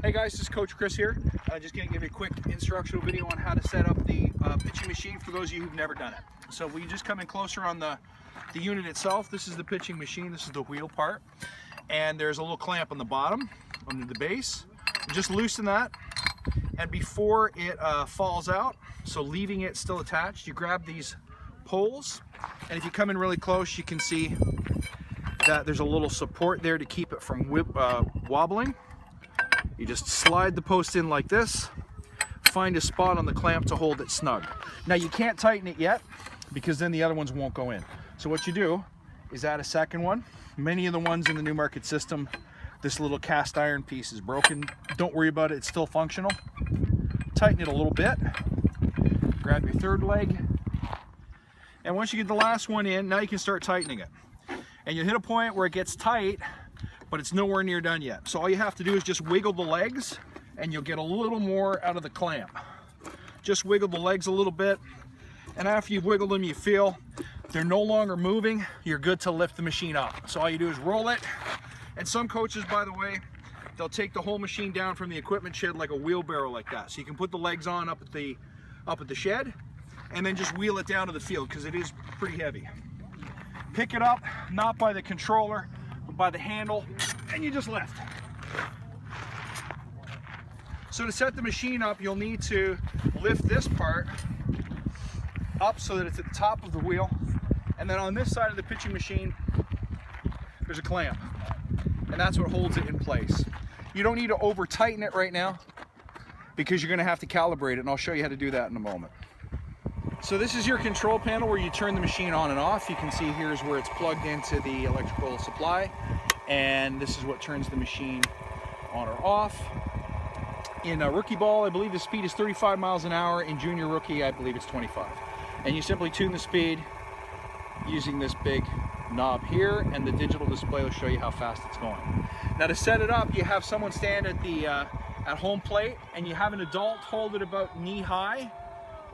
Hey guys, this is Coach Chris here. Just going to give you a quick instructional video on how to set up the pitching machine for those of you who've never done it. So we just come in closer on the unit itself. This is the pitching machine. This is the wheel part. And there's a little clamp on the bottom, under the base. You just loosen that, and before it falls out, so leaving it still attached, you grab these poles, and if you come in really close, you can see that there's a little support there to keep it from wobbling. You just slide the post in like this, find a spot on the clamp to hold it snug. Now you can't tighten it yet because then the other ones won't go in. So what you do is add a second one. Many of the ones in the Newmarket system, this little cast iron piece is broken. Don't worry about it, it's still functional. Tighten it a little bit, grab your third leg, and once you get the last one in, now you can start tightening it. And you hit a point where it gets tight, but it's nowhere near done yet. So all you have to do is just wiggle the legs and you'll get a little more out of the clamp. Just wiggle the legs a little bit, and after you've wiggled them, you feel they're no longer moving, you're good to lift the machine up. So all you do is roll it. And some coaches, by the way, they'll take the whole machine down from the equipment shed like a wheelbarrow like that. So you can put the legs on up at the shed and then just wheel it down to the field because it is pretty heavy. Pick it up, not by the controller, but by the handle, and you just lift. So to set the machine up, you'll need to lift this part up so that it's at the top of the wheel. And then on this side of the pitching machine, there's a clamp. And that's what holds it in place. You don't need to over tighten it right now because you're going to have to calibrate it, and I'll show you how to do that in a moment. So this is your control panel where you turn the machine on and off. You can see here's where it's plugged into the electrical supply, and this is what turns the machine on or off. In a rookie ball, I believe the speed is 35 miles an hour. In junior rookie, I believe it's 25. And you simply tune the speed using this big knob here, and the digital display will show you how fast it's going. Now to set it up, you have someone stand at the at home plate, and you have an adult hold it about knee high,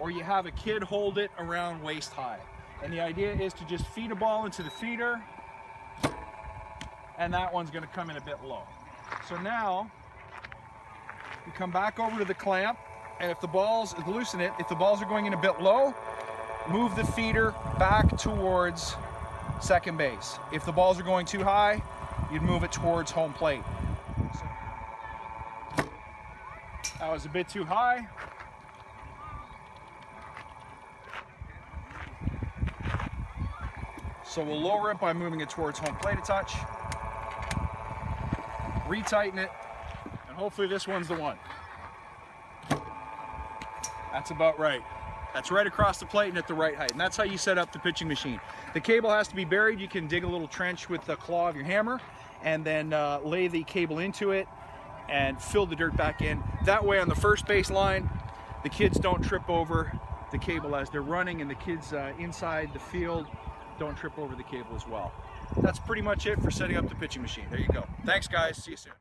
or you have a kid hold it around waist high. And the idea is to just feed a ball into the feeder, and that one's going to come in a bit low. So now you come back over to the clamp, and if the balls, loosen it, if the balls are going in a bit low, move the feeder back towards second base. If the balls are going too high, you'd move it towards home plate. So that was a bit too high. So we'll lower it by moving it towards home plate a touch. Retighten it, and hopefully this one's the one. That's about right. That's right across the plate and at the right height. And that's how you set up the pitching machine. The cable has to be buried. You can dig a little trench with the claw of your hammer and then lay the cable into it and fill the dirt back in. That way on the first base line, the kids don't trip over the cable as they're running, and the kids inside the field don't trip over the cable as well. That's pretty much it for setting up the pitching machine. There you go. Thanks guys, see you soon.